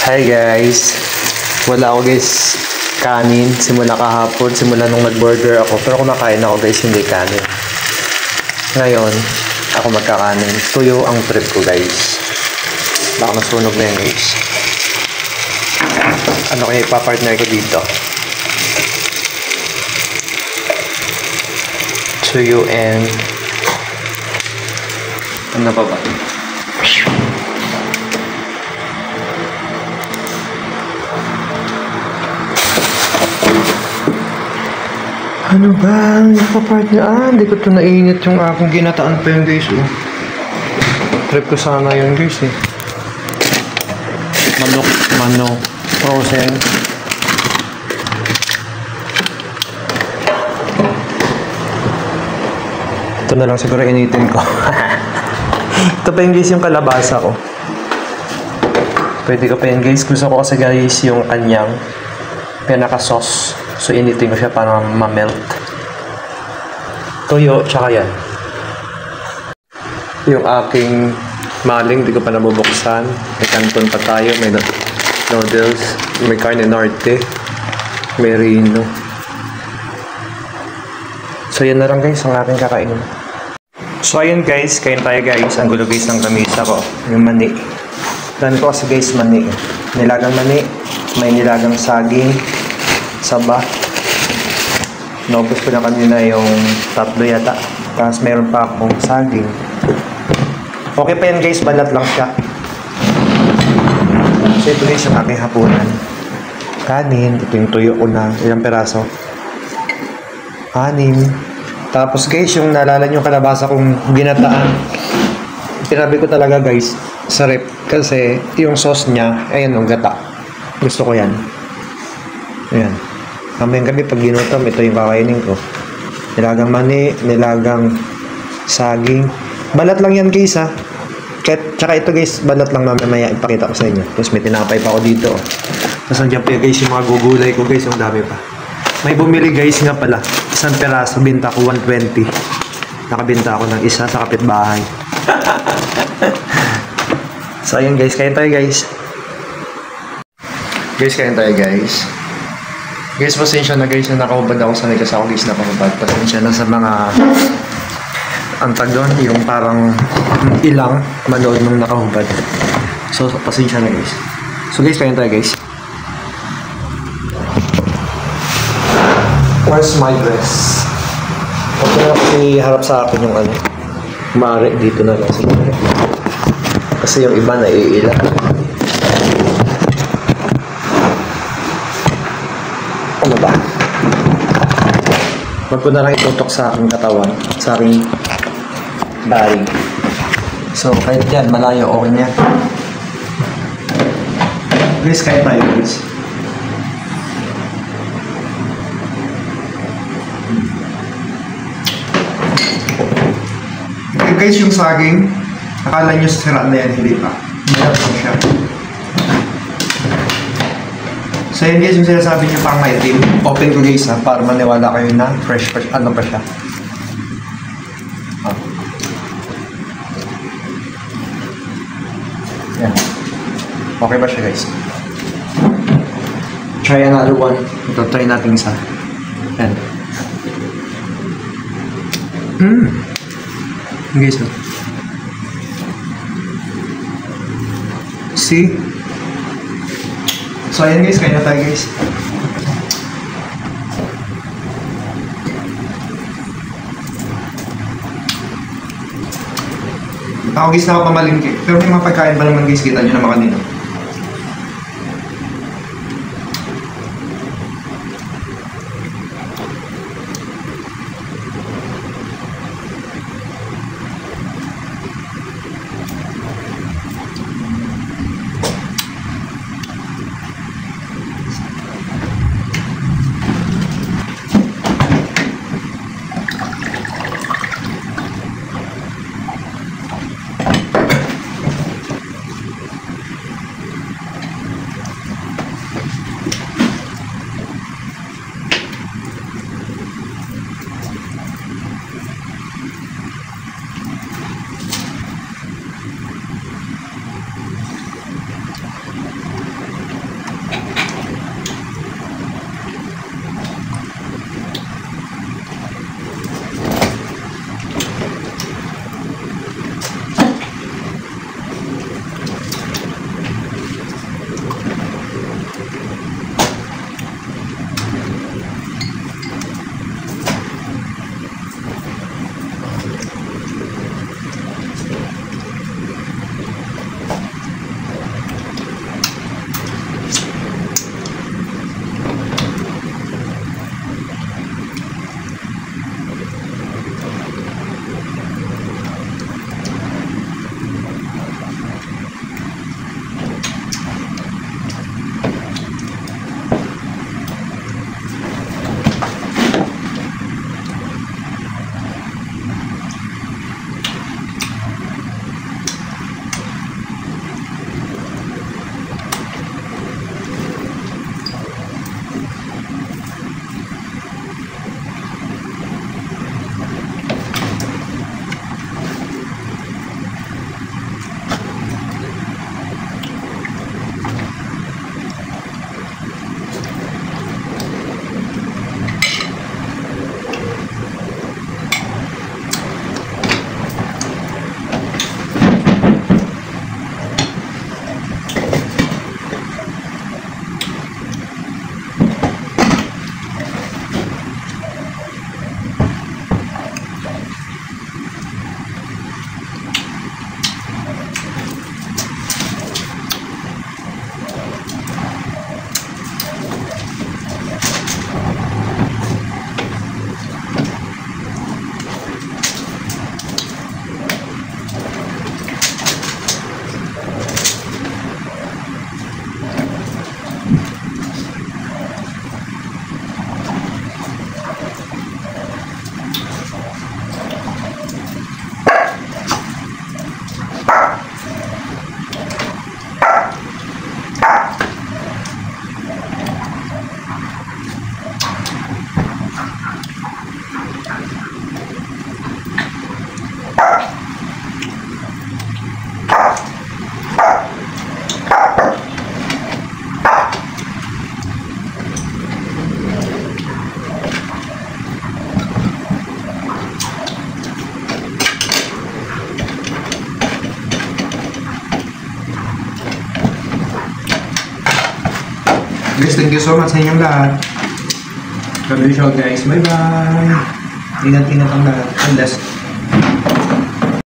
Hi guys! Wala ako guys kanin simula kahapon, simula nung nag-burger ako. Pero kumakain ako guys, hindi kanin. Ngayon, ako magkakanin. Tuyo ang trip ko guys. Baka masunog na yan guys. Ano kaya ipapartner ko dito? Tuyo and ano pa ba? Ano ba? Ipapartner? Hindi ko ito nainit yung akong ginataan pa yun guys. Oh. Trip ko sana yun guys eh. Manok, frozen. Ito na lang siguro initin ko. Ito pa yung guys yung kalabasa ko. Pwede ko pa yun guys. Gusto ko kasi guys yung kanyang pinaka-sauce. So initin ko siya para ma-melt. Toyo, tsaka yan. Yung aking maling, di ko pa nabubuksan. May canton pa tayo, may noodles, may carne norte, may rino. So yan na lang guys ang aking kakainin. So ayun guys, kain tayo guys. Ang gulo guys ng kamisa ko, yung mani. Dan ko kasi guys mani. Nilagang mani, may nilagang saging, saba. Naubos ko na kanina yung tatlo yata. Tapos meron pa akong saging. Okay pa yan guys, balat lang siya. So ito guys yung aking hapunan. Kanin, ito yung tuyo ko na. Ilang peraso? 6. Tapos guys, yung naalala nyo kalabasa kong ginataan. Pinabi ko talaga guys sa rep. Kasi yung sauce niya, ayan yung gata. Gusto ko yan. Ayan. Mamayang gabi pag ginutom, ito yung kakainin ko. Nilagang mani, nilagang saging. Balat lang yan guys ha. Tsaka ito guys, balat lang mamaya ipakita ko sa inyo. Tapos may tinapay pa ako dito. Tapos nandiyan pa guys yung mga gugulay ko guys, yung dami pa. May bumili guys nga pala. Isang peraso, binta ko 120. Nakabinta ako ng isa sa kapitbahay. So ayun guys, kain tayo guys. Guys, kain tayo guys. Guys, pasensya na guys na nakahubad ako sanay kasi ako guys nakahubad. Pasensya na sa mga ang tag doon, yung parang ilang manood nung nakahubad. So, pasensya na guys. So guys, kain tayo guys. Where's my dress? Huwag ko na iharap sa akin yung ano. Maaari dito na lang siguro. Kasi yung iba naiilan. Ano ba? Huwag ko na lang itutok sa aking katawan, sa aking bari. So, kahit yan, malayo, okay na yan. Guys, kahit tayo, guys. Okay, guys, yung saging, akala nyo sira na yan, hindi pa. Mayroon pa siya. So yun guys, yung sinasabi nyo pang maitim, open ko guys ha, para maniwala kayo na fresh, ano pa siya. Oh. Yan. Okay ba siya guys? Try another one. Ito, try natin isa. Yan. Guys, oh. See? So ayan guys, kaya na tayo guys. Ako guys na ako pamalingki. Pero may mga pagkain ba naman guys, kita nyo naman kanina. Thank you so much sa inyong lahat. God bless you all guys. Bye-bye. Ingat-ingat ang lahat. God bless.